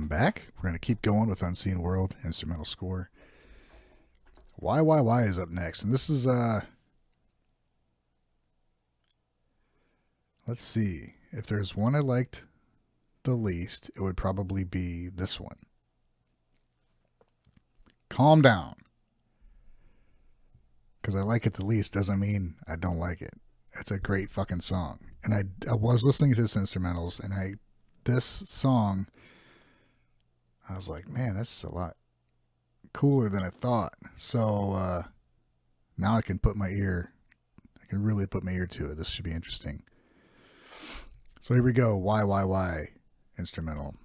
I'm back. We're going to keep going with Unseen World instrumental score. Why is up next. And this is, let's see. If there's one I liked the least, it would probably be this one. Calm Down. Because I like it the least doesn't mean I don't like it. It's a great fucking song. And I was listening to this instrumentals, and this song, I was like, man, that's a lot cooler than I thought. So now I can really put my ear to it. This should be interesting. So here we go. Why instrumental.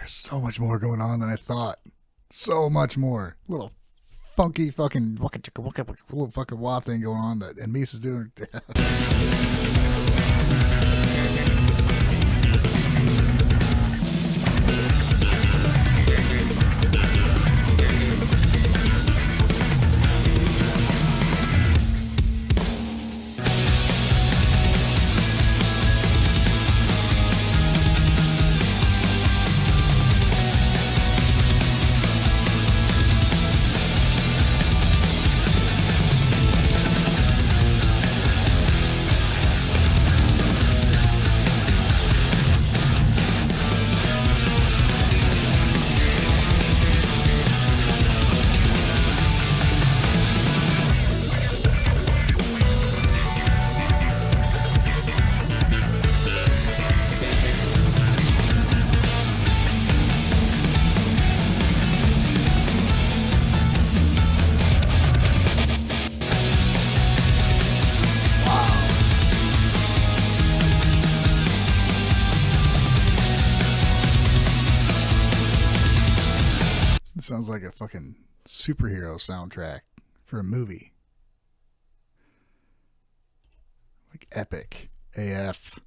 So much more going on than I thought. So much more. Little funky fucking little fucking wah thing going on that and Misa's doing. Sounds like a fucking superhero soundtrack for a movie. Like epic AF.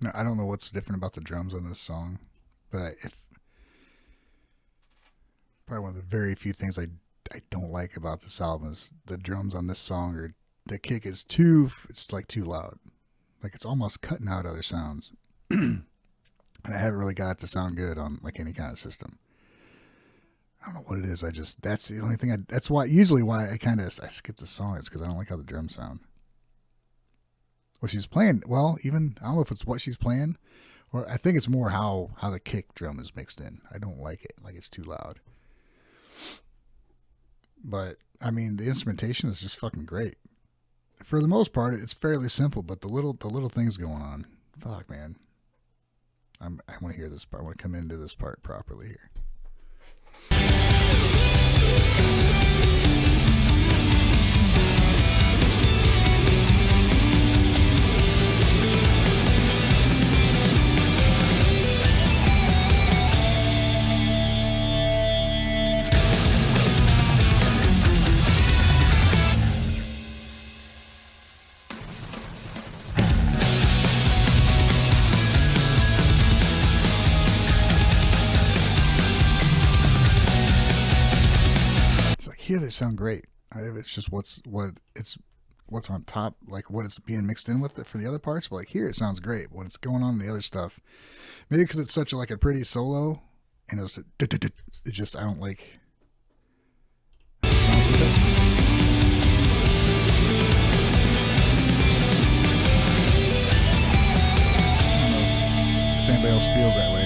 Now, I don't know what's different about the drums on this song, but probably one of the very few things I don't like about this album is the drums on this song, or the kick is it's like too loud. Like it's almost cutting out other sounds. And I haven't really got it to sound good on like any kind of system. I don't know what it is. That's the only thing that's why I skip the song is because I don't like how the drums sound. What she's playing, well, even I don't know if it's what she's playing, or I think it's more how the kick drum is mixed in. I don't like it, like it's too loud. But I mean, the instrumentation is just fucking great. For the most part, it's fairly simple, but the little things going on, fuck man. I want to hear this part. I want to come into this part properly here. it sound great. It's just what's on top, like what it's being mixed in with it for the other parts. But like here, it sounds great. When it's going on in the other stuff, maybe because it's such a, like a pretty solo, and it just I don't like. If anybody else feels that way.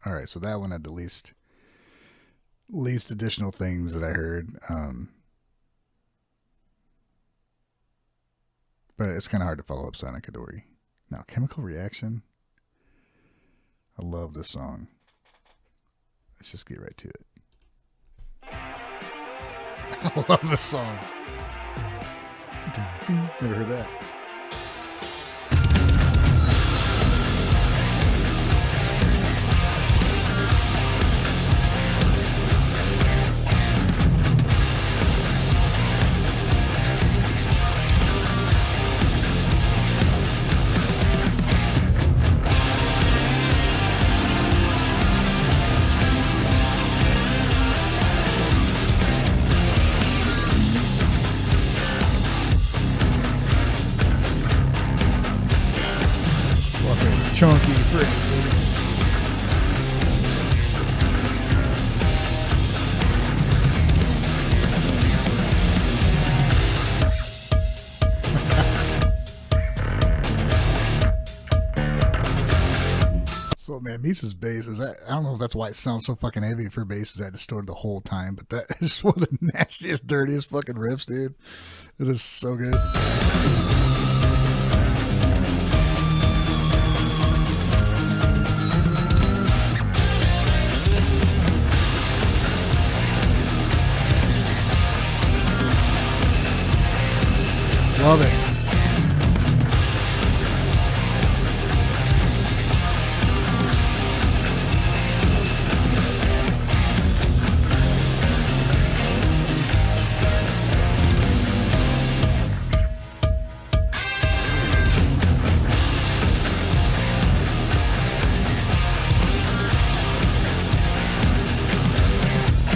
Alright, so that one had the least additional things that I heard. But it's kind of hard to follow up Sonic Adori. Now, Chemical Reaction. I love this song. Let's just get right to it. I love this song. Never heard that. Chunky frick. So man, Misa's bass is that, I don't know if that's why it sounds so fucking heavy for bass is that distorted the whole time, but that is one of the nastiest, dirtiest fucking riffs, dude. It is so good. Love it.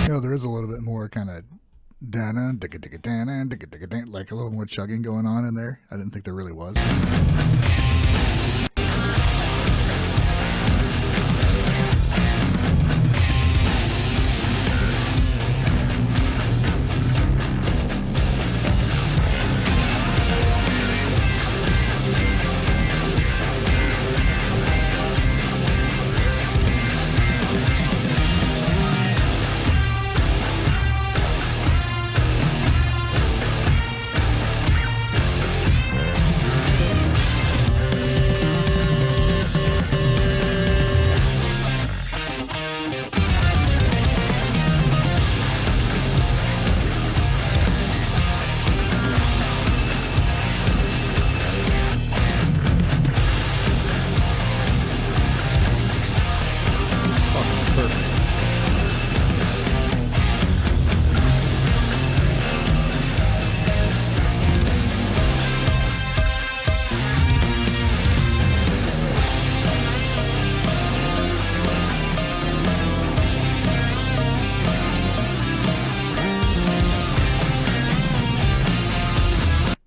You know, there is a little bit more kind of dana, like a little more chugging going on in there. I didn't think there really was.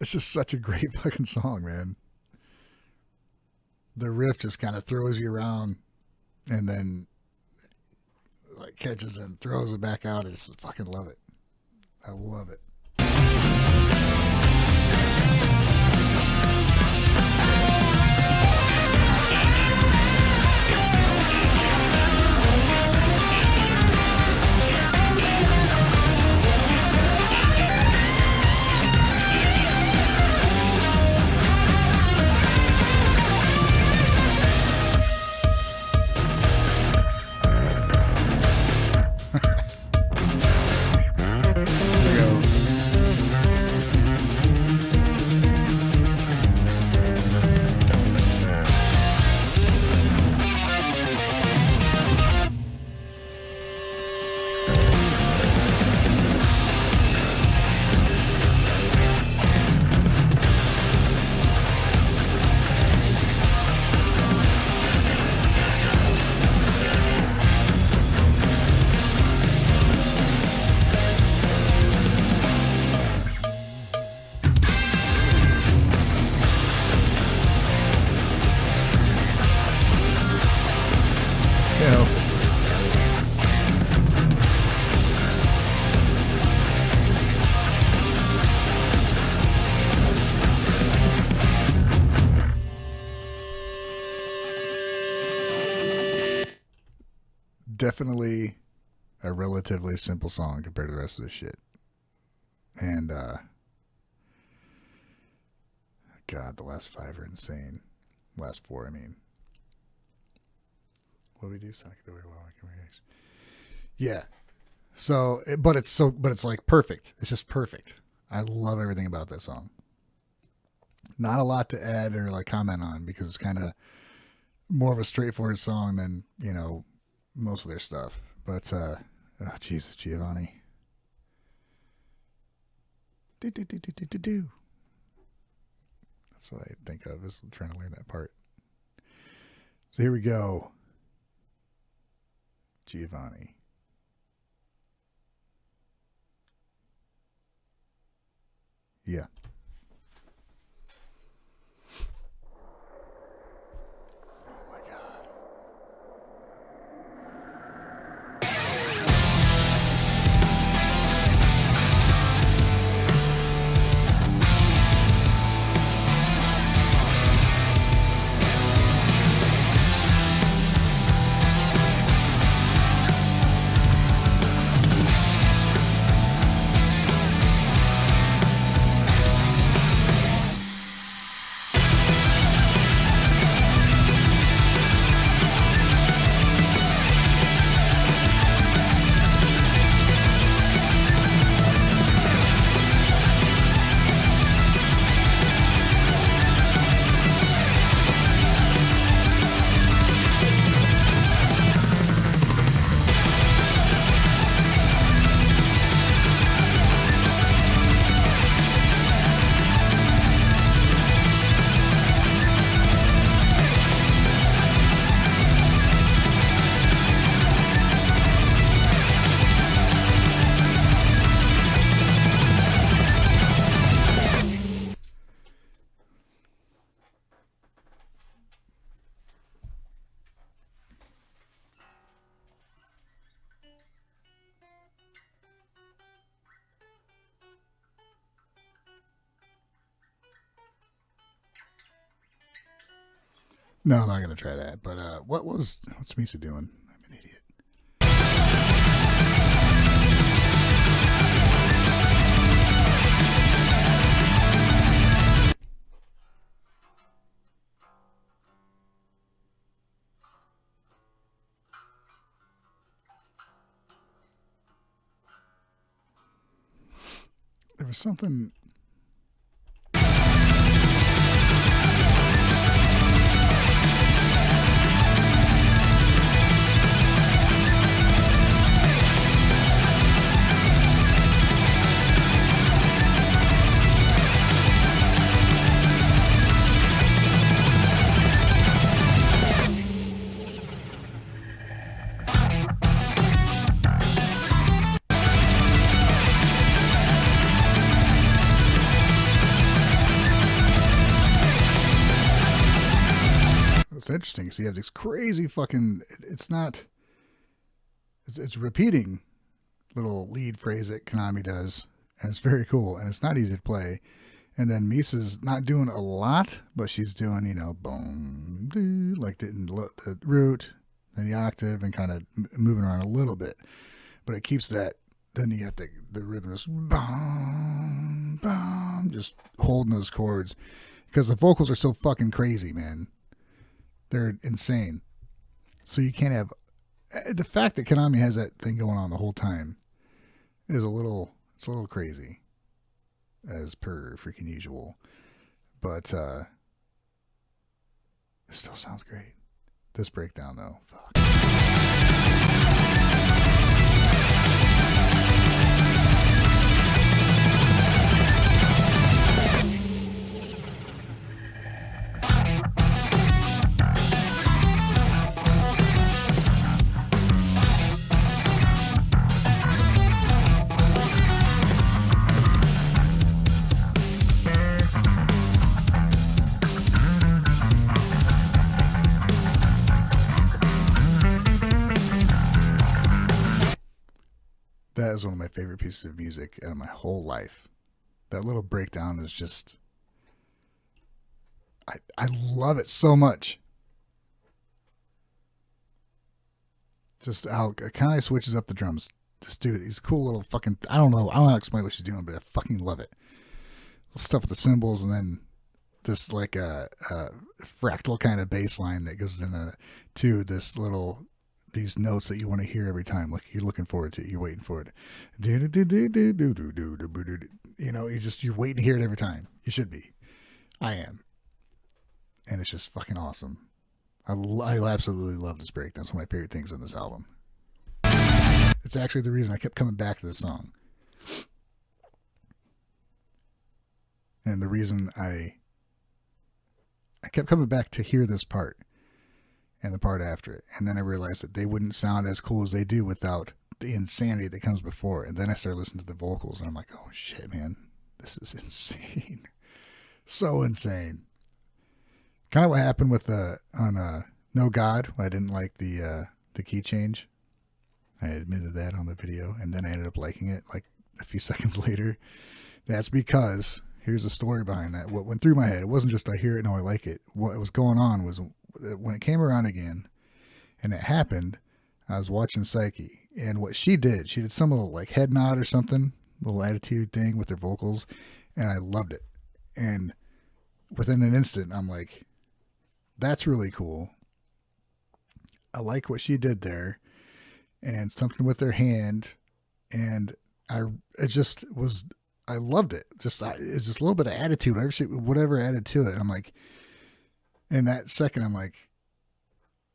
It's just such a great fucking song, man. The riff just kind of throws you around, and then like catches and throws it back out. I just fucking love it. I love it. Definitely a relatively simple song compared to the rest of this shit. And God, the last 5 are insane. Last 4, I mean. What do we do? Yeah. So, but it's like perfect. It's just perfect. I love everything about that song. Not a lot to add or like comment on because it's kind of more of a straightforward song than, you know, most of their stuff. But oh Jesus, Giovanni. That's what I think of is trying to learn that part. So here we go. Giovanni. Yeah. No, I'm not going to try that. But what's Misa doing? I'm an idiot. There was something. It's interesting. So you have this crazy fucking. It's not. It's repeating little lead phrase that Konami does, and it's very cool, and it's not easy to play. And then Misa's not doing a lot, but she's doing, boom, doo, like the root, then the octave, and kind of moving around a little bit. But it keeps that. Then you got the rhythm, is bum, bum, just holding those chords, because the vocals are so fucking crazy, man. They're insane. So you can't have the fact that Konami has that thing going on the whole time is a little crazy, as per freaking usual. But it still sounds great. This breakdown though, fuck. That is one of my favorite pieces of music out of my whole life. That little breakdown is just... I love it so much. Just how it kind of switches up the drums. Just do these cool little fucking... I don't know how to explain what she's doing, but I fucking love it. Stuff with the cymbals, and then this like a fractal kind of bass line that goes to this little... these notes that you want to hear every time, like you're looking forward to it, you're waiting for it. You're waiting to hear it every time. You should be. I am. And it's just fucking awesome. I absolutely love this breakdown. It's one of my favorite things on this album. It's actually the reason I kept coming back to this song. And the reason I kept coming back to hear this part. And the part after it. And then I realized that they wouldn't sound as cool as they do without the insanity that comes before. And then I started listening to the vocals, and I'm like, oh shit, man, this is insane. So insane. Kind of what happened with on No God. I didn't like the key change. I admitted that on the video, and then I ended up liking it like a few seconds later. That's because here's the story behind that. What went through my head, it wasn't just I hear it and I like it. What was going on was, when it came around again and it happened, I was watching Psyche, and what she did some little like head nod or something, little attitude thing with her vocals, and I loved it. And within an instant, I'm like, that's really cool. I like what she did there, and something with her hand, and I loved it. It's just a little bit of attitude, whatever added to it. I'm like, in that second, I'm like,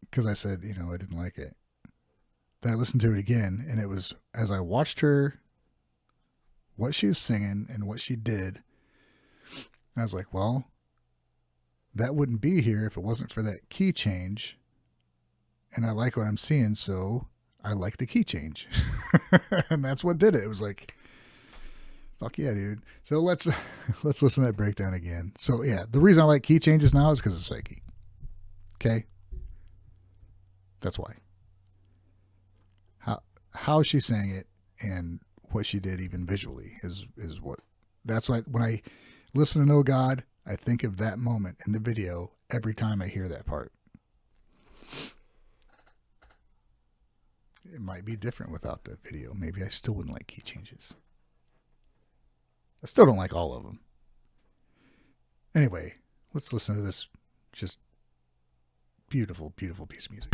because I said, I didn't like it. Then I listened to it again, and it was, as I watched her, what she was singing and what she did, I was like, well, that wouldn't be here if it wasn't for that key change. And I like what I'm seeing, so I like the key change. And that's what did it. It was like, fuck yeah, dude. So let's listen to that breakdown again. So yeah, the reason I like key changes now is because of Psyche. Okay? That's why. How she sang it and what she did even visually is what... That's why when I listen to No God, I think of that moment in the video every time I hear that part. It might be different without the video. Maybe I still wouldn't like key changes. I still don't like all of them. Anyway, let's listen to this just beautiful, beautiful piece of music.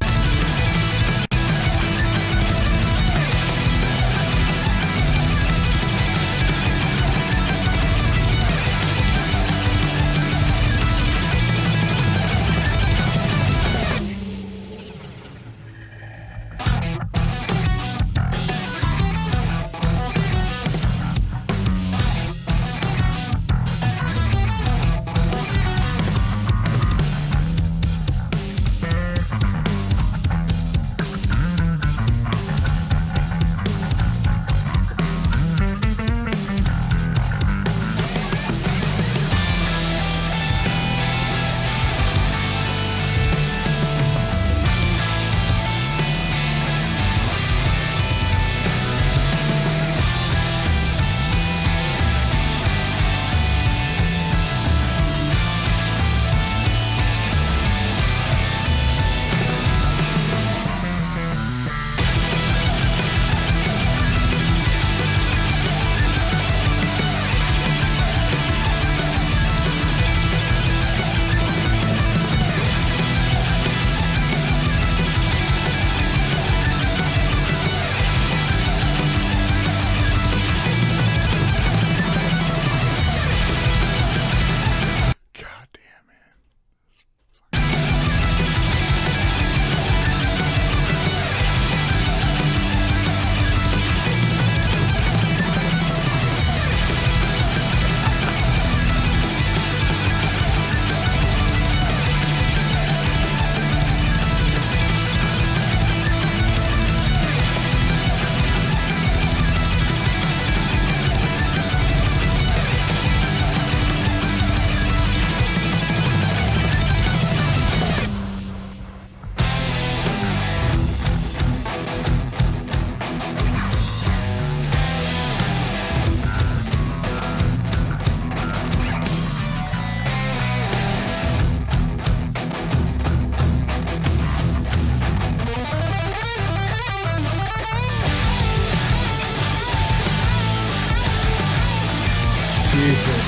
Jesus.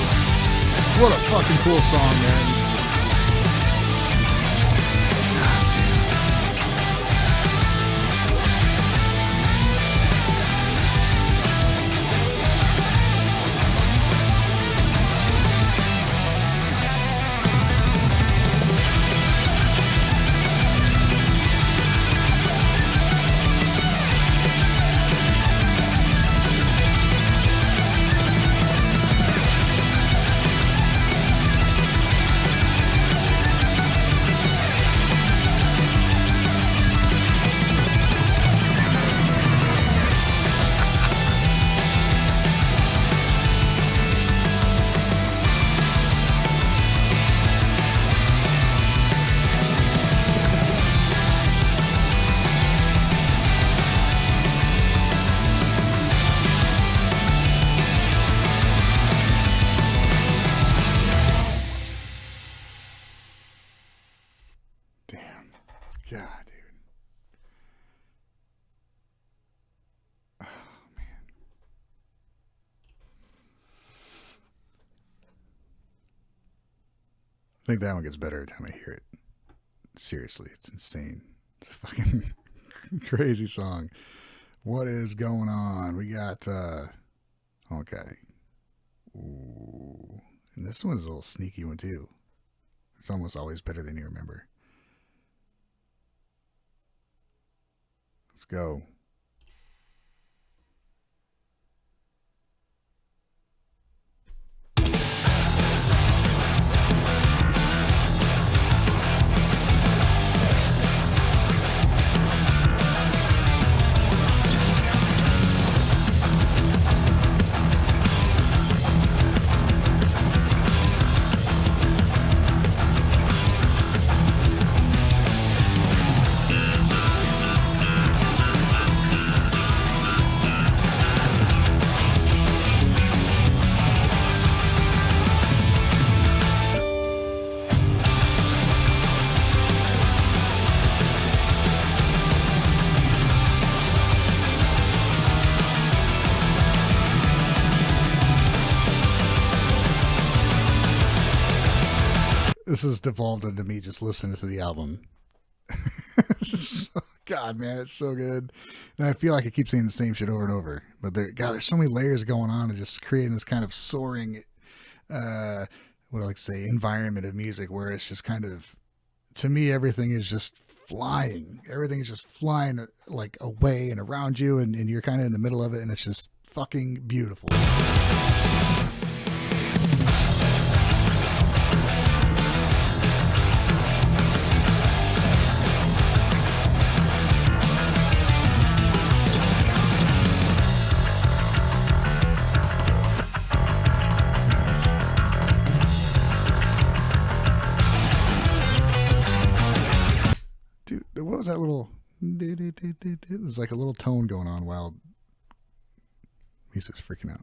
What a fucking cool song, man. God, dude. Oh, man. I think that one gets better every time I hear it. Seriously, it's insane. It's a fucking crazy song. What is going on? We got, okay. Ooh. And this one's a little sneaky one, too. It's almost always better than you remember. Let's go. This has devolved into me just listening to the album. God, man, it's so good. And I feel like I keep saying the same shit over and over. But there's so many layers going on and just creating this kind of soaring, what I like to say, environment of music where it's just kind of, to me, everything is just flying. Everything is just flying like away and around you, and you're kind of in the middle of it, and it's just fucking beautiful. What was that little? There's like a little tone going on while music's freaking out.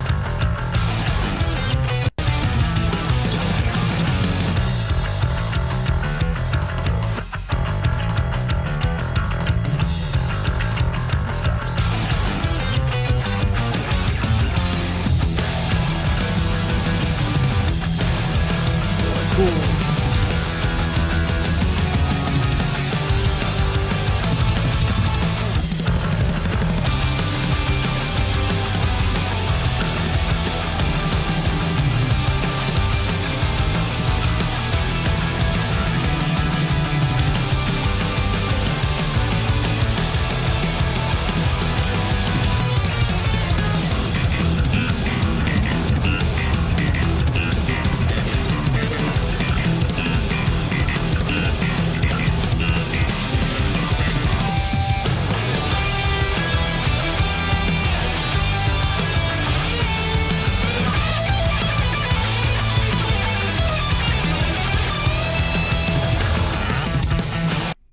It stops. Cool.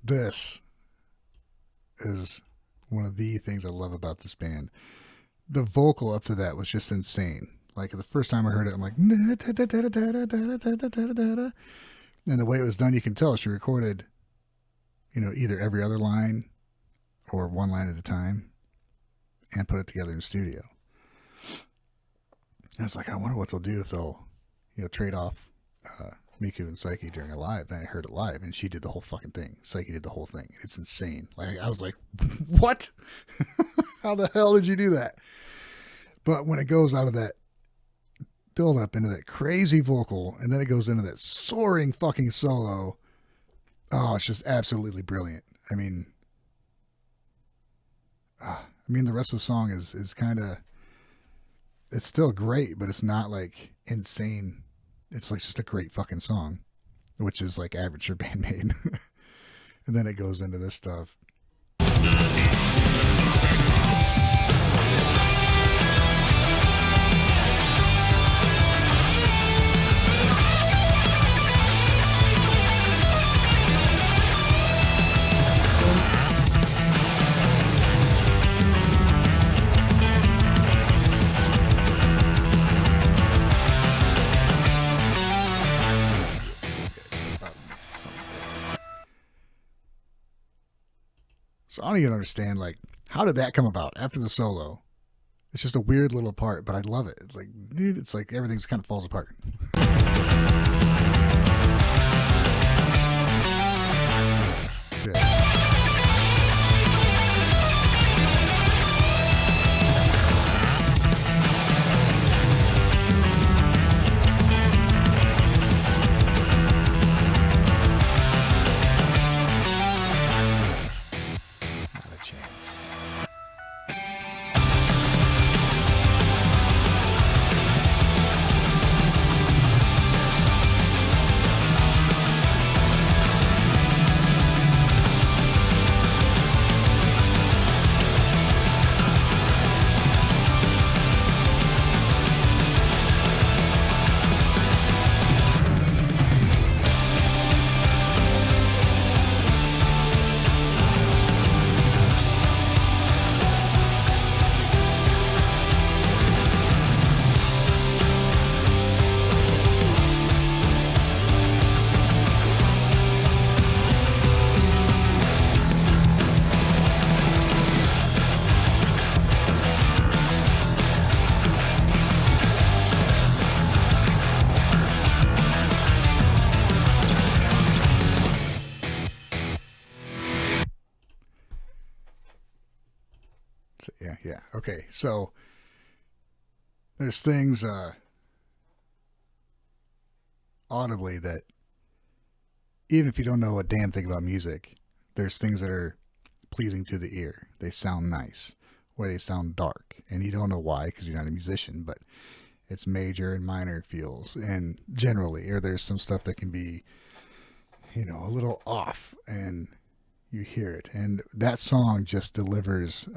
This is one of the things I love about this band. The vocal up to that was just insane. Like the first time I heard it, I'm like, and the way it was done, you can tell she recorded, either every other line or one line at a time and put it together in the studio. And it's like, I wonder what they'll do if they'll, trade off Miku and Psyche during a live. Then I heard it live, and she did the whole fucking thing. Psyche did the whole thing. It's insane. Like, I was like, what? How the hell did you do that? But when it goes out of that build up into that crazy vocal, and then it goes into that soaring fucking solo, oh, it's just absolutely brilliant. I mean, the rest of the song is kind of, it's still great, but it's not like insane. It's like just a great fucking song, which is like average for BAND-MAID. And then it goes into this stuff. So I don't even understand, like, how did that come about after the solo? It's just a weird little part, but I love it. It's like, dude, it's like everything's kind of falls apart. Yeah. Yeah. Okay. So there's things audibly that even if you don't know a damn thing about music, there's things that are pleasing to the ear. They sound nice, or they sound dark, and you don't know why because you're not a musician, but it's major and minor feels, and generally, or there's some stuff that can be, a little off, and you hear it, and that song just delivers.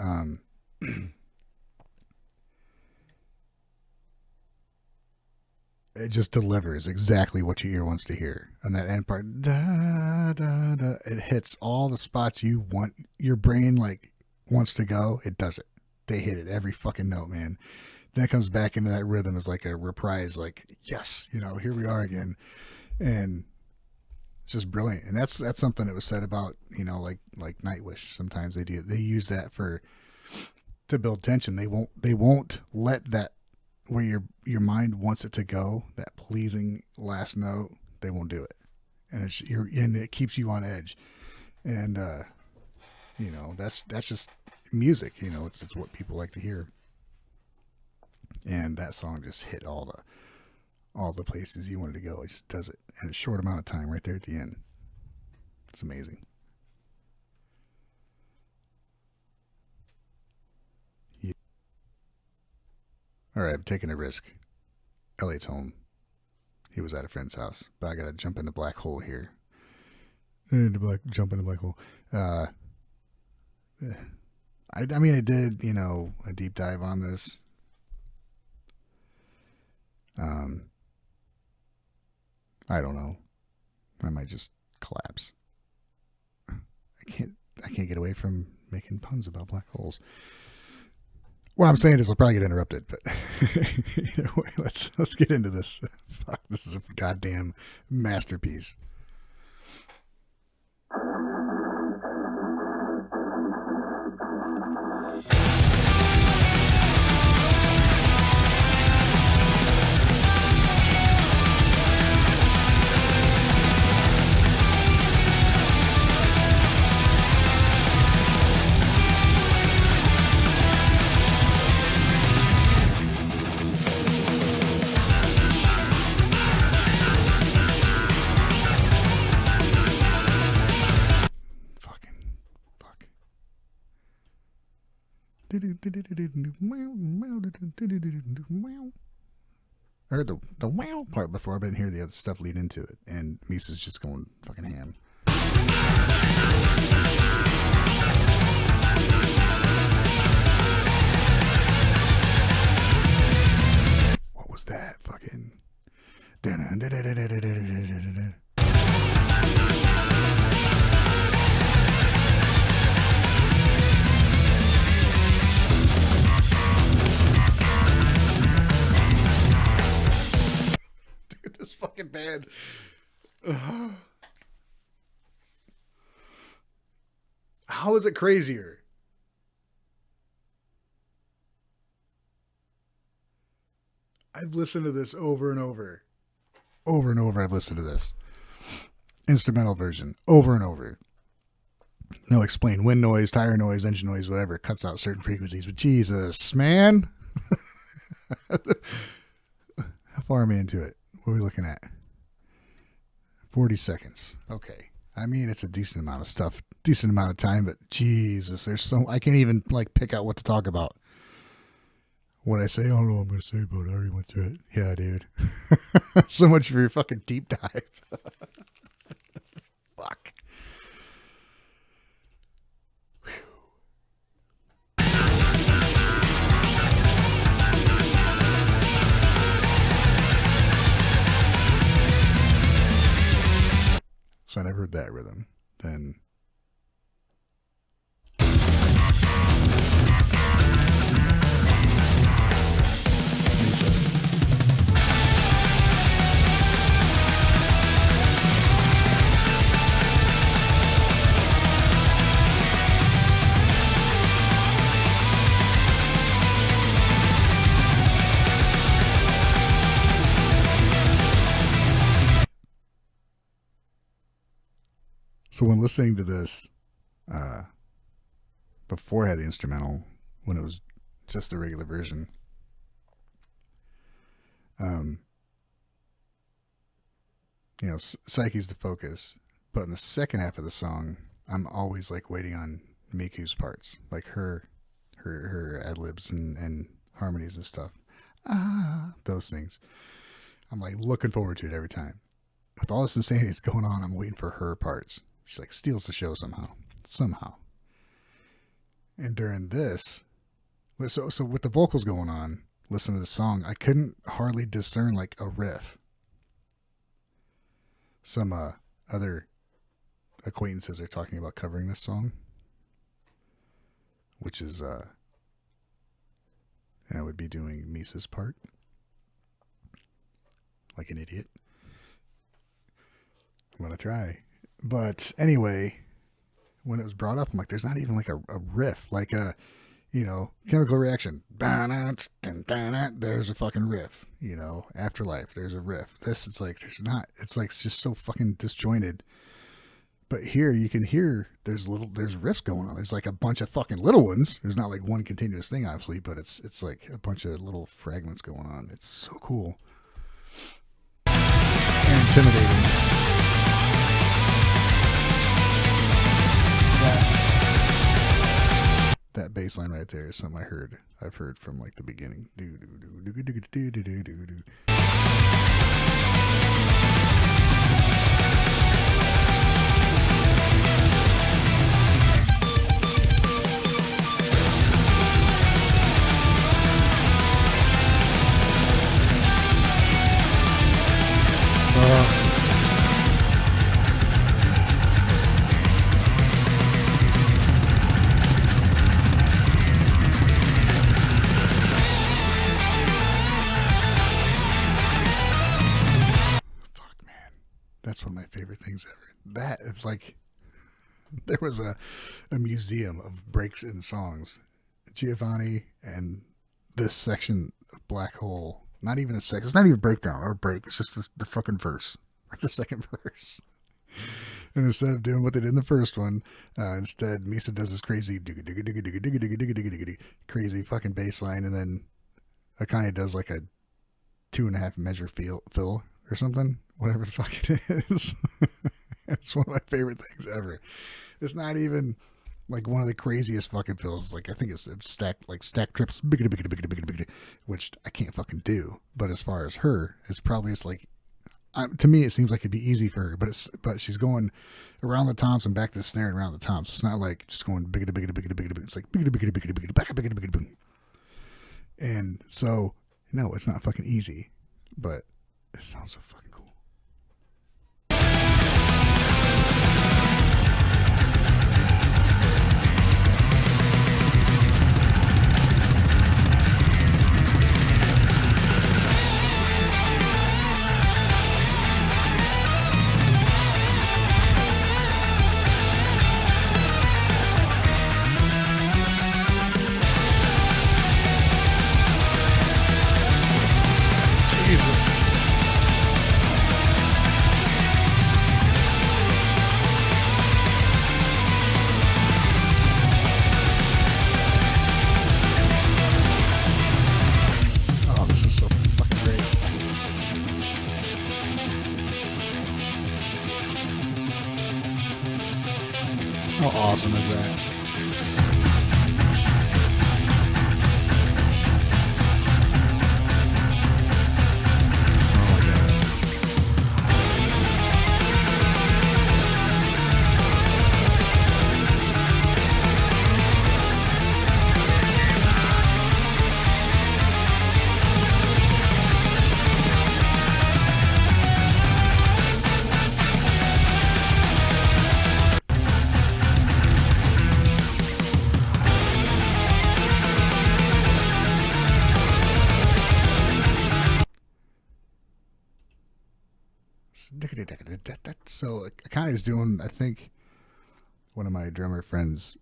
It just delivers exactly what your ear wants to hear. And that end part, da, da, da, it hits all the spots you want, your brain like wants to go. It does it. They hit it every fucking note, man. Then it comes back into that rhythm as like a reprise, like, yes, here we are again. And it's just brilliant. And that's something that was said about, like Nightwish. Sometimes they use that to build tension. They won't let that where your mind wants it to go, that pleasing last note, they won't do it. And it keeps you on edge. And that's just music, it's what people like to hear. And that song just hit all the places you wanted to go. It just does it in a short amount of time right there at the end. It's amazing. All right, I'm taking a risk. Elliot's home. He was at a friend's house, but I gotta jump in the black hole here. Jump in the black hole. I did, a deep dive on this. I don't know. I might just collapse. I can't get away from making puns about black holes. What I'm saying is I'll probably get interrupted, but either way, let's get into this. Fuck, this is a goddamn masterpiece. I heard the wow part before, but I didn't hear the other stuff lead into it. And Misa's just going fucking ham. What was that? Fucking. Dude, this fucking band. How is it crazier? I've listened to this over and over. Over and over, I've listened to this. Instrumental version. Over and over. No explain. Wind noise, tire noise, engine noise, whatever. It cuts out certain frequencies. But Jesus, man. How far am I into it? What are we looking at? 40 seconds. Okay. I mean, it's a decent amount of stuff. Decent amount of time. But Jesus, there's so... I can't even, like, pick out what to talk about. What I say, I don't know what I'm going to say about it. I already went through it. Yeah, dude. So much for your fucking deep dive. Fuck. So I never heard that rhythm. Then... So when listening to this, before I had the instrumental, when it was just the regular version, you know, Psyche's the focus, but in the second half of the song, I'm always like waiting on Miku's parts, like her ad-libs and harmonies and stuff. Those things. I'm like looking forward to it every time. With all this insanity that's going on, I'm waiting for her parts. She like steals the show somehow. And during this, so with the vocals going on, listen to the song, I couldn't hardly discern like a riff. Some other acquaintances are talking about covering this song, which is and I would be doing Misa's part like an idiot. I'm gonna try. But anyway, when it was brought up, I'm like, there's not even like a riff, like a, you know, chemical reaction. There's a fucking riff, you know, Afterlife, there's a riff. This, it's like, there's not, it's like, it's just so fucking disjointed. But here you can hear there's riffs going on. There's like a bunch of fucking little ones. There's not like one continuous thing, obviously, but it's like a bunch of little fragments going on. It's so cool. And intimidating. That bass line right there is something I've heard from like the beginning. That's one of my favorite things ever. That it's like there was a museum of breaks in songs. Giovanni and this section of Black Hole. Not even a section. It's not even a breakdown or a break. It's just the fucking verse. Like the second verse. And instead of doing what they did in the first one, instead Misa does this crazy crazy fucking bass line, and then Akane does like a 2.5 measure fill or something. Whatever the fuck it is. It's one of my favorite things ever. It's not even Like one of the craziest fucking fills. Like I think it's stack trips, which I can't fucking do. But as far as her, it's like to me it seems like it'd be easy for her. But she's going around the toms and back to the snare and around the toms. So it's not like just going It's like and so no, it's not fucking easy. But it sounds so fucking cool. How awesome is that? So Akane is doing, I think one of my drummer friends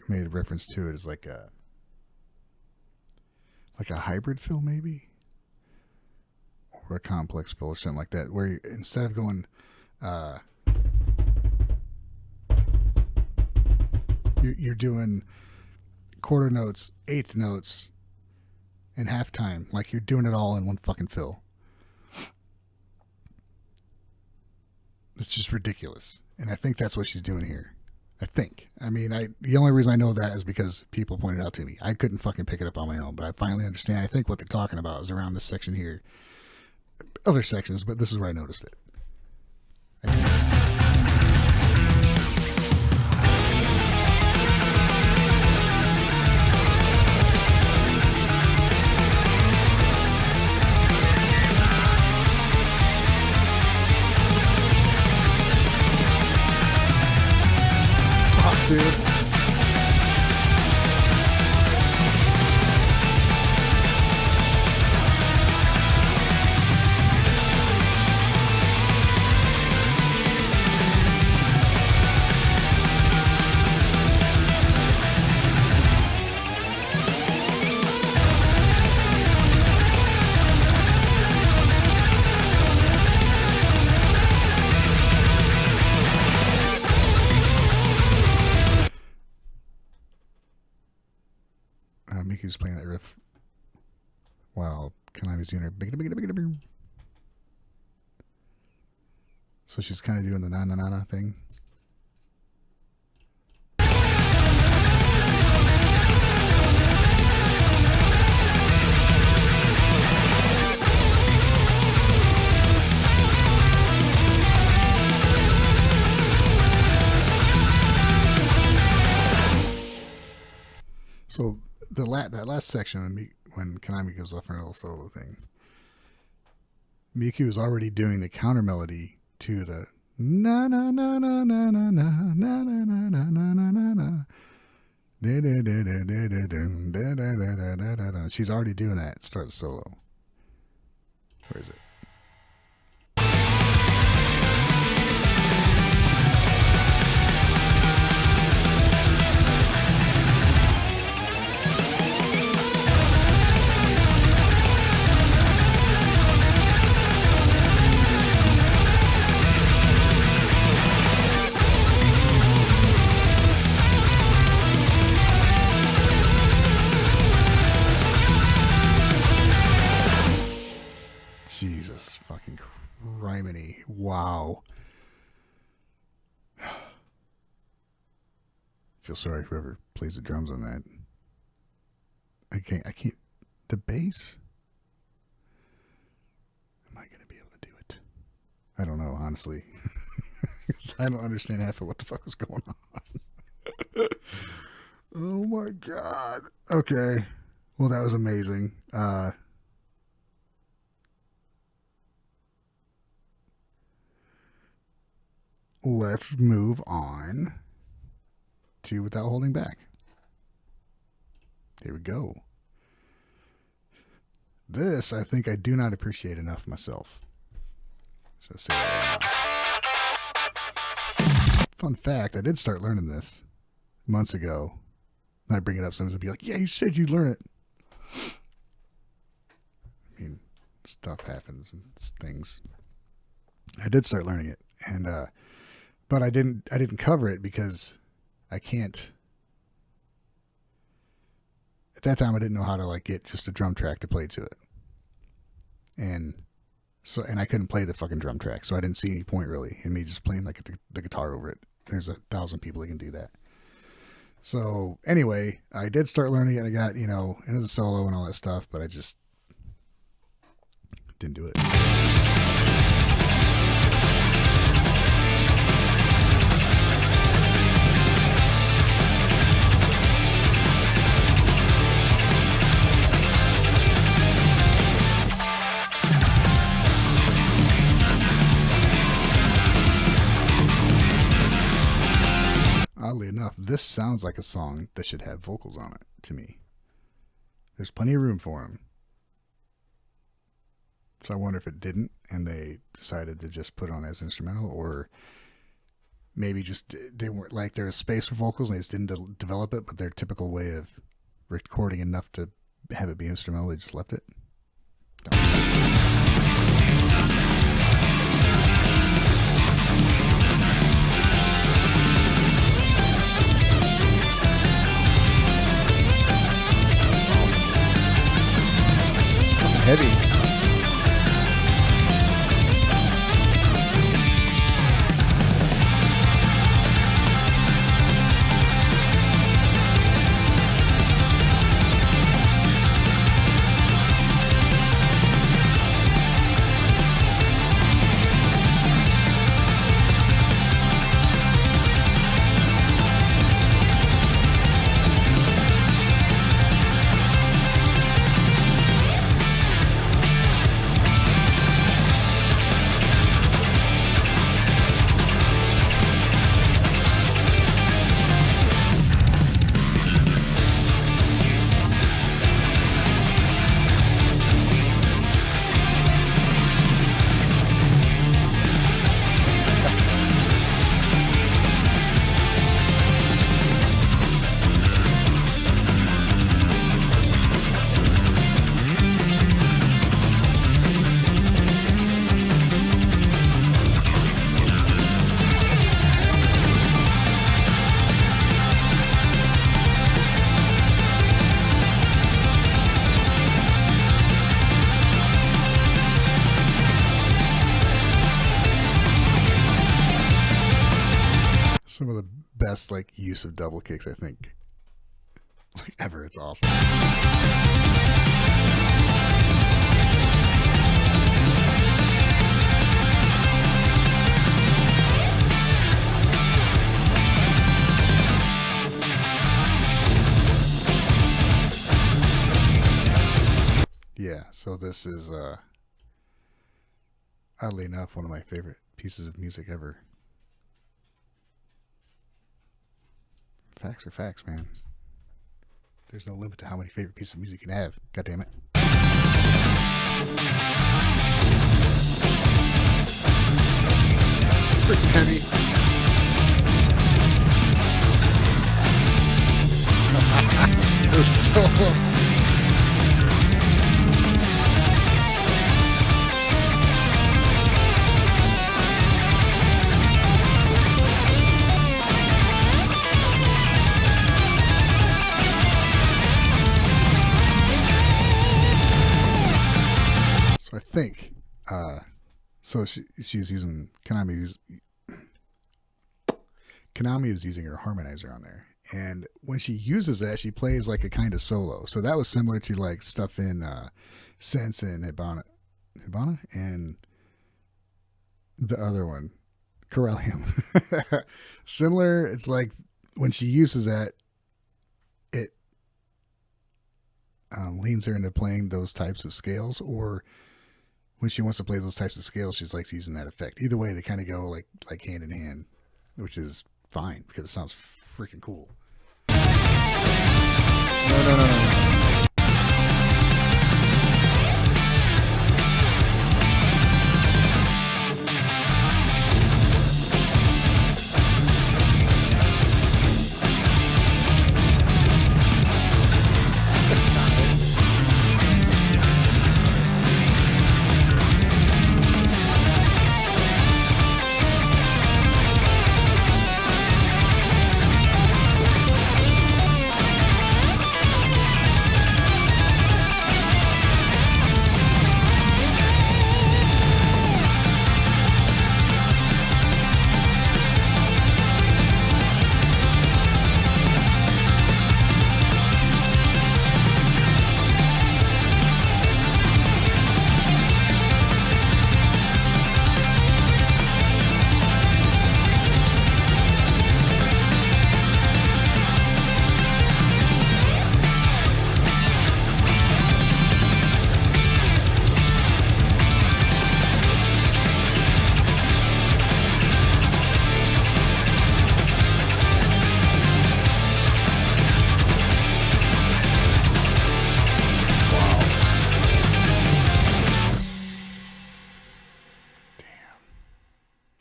made a reference to it as like a hybrid fill maybe, or a complex fill or something like that, where you, instead of going you're doing quarter notes, eighth notes, and halftime, like you're doing it all in one fucking fill. It's just ridiculous. And I think that's what she's doing here. I think. I mean, the only reason I know that is because people pointed it out to me. I couldn't fucking pick it up on my own, but I finally understand. I think what they're talking about is around this section here. Other sections, but this is where I noticed it. Dude. Miku's playing that riff while Konami's doing her so she's kind of doing the na-na-na-na thing. So that last section when Konami goes off on a little solo thing, Miku is already doing the counter melody to the na na na na na na na na na na na na na. She's already doing that. Start the solo. Where is it? Jesus fucking criminy. Wow. feel sorry for whoever plays the drums on that. I can't. The bass? Am I going to be able to do it? I don't know, honestly. I don't understand half of what the fuck is going on. Oh my god. Okay. Well, that was amazing. Let's move on to Without Holding Back. Here we go. This, I think I do not appreciate enough myself. So say that right now. Fun fact, I did start learning this months ago. And I bring it up, sometimes I'd be like, yeah, you said you'd learn it. I mean, stuff happens and things. I did start learning it. And but I didn't cover it because I can't. At that time, I didn't know how to like get just a drum track to play to it, and I couldn't play the fucking drum track, so I didn't see any point really in me just playing like the guitar over it. There's 1,000 people that can do that. So anyway, I did start learning it. And I got into the solo and all that stuff, but I just didn't do it. Oddly enough, this sounds like a song that should have vocals on it to me. There's plenty of room for them. So I wonder if it didn't and they decided to just put it on as instrumental, or maybe just they weren't like there was space for vocals and they just didn't develop it, but their typical way of recording enough to have it be instrumental, they just left it. Heavy. Some of the best like use of double kicks I think like ever. It's awesome. Yeah, so this is oddly enough one of my favorite pieces of music ever. Facts are facts, man. There's no limit to how many favorite pieces of music you can have. God damn it. Freaking heavy. It was so... I think, so she's using, Konami was using her harmonizer on there, And when she uses that, she plays like a kind of solo. So that was similar to like stuff in Sense and Hibana and the other one, Corellium. Similar. It's like when she uses that, it leans her into playing those types of scales, or when she wants to play those types of scales, she's like using that effect. Either way, they kind of go like hand in hand, which is fine because it sounds freaking cool. No.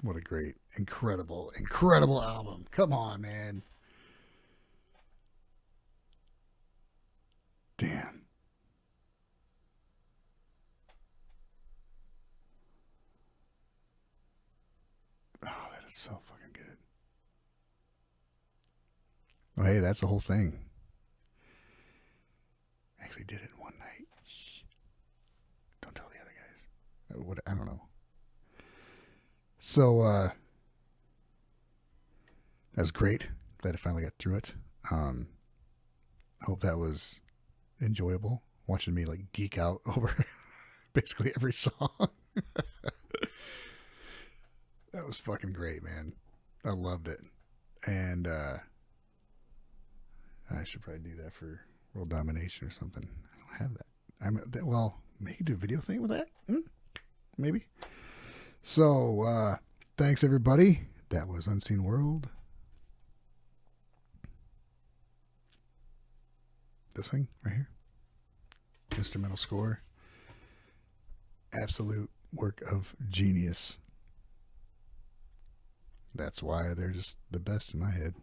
What a great, incredible album. Come on, man. Damn. Oh, that is so fucking good. Oh, hey, that's the whole thing. Actually did it in one night. Shh. Don't tell the other guys. What, I don't know. So, that was great. Glad I finally got through it. I hope that was enjoyable. Watching me like geek out over basically every song. That was fucking great, man. I loved it. And I should probably do that for World Domination or something. I don't have that. Well, maybe do a video thing with that. Maybe. So, thanks everybody. That was Unseen World. This thing right here. Instrumental score. Absolute work of genius. That's why they're just the best in my head.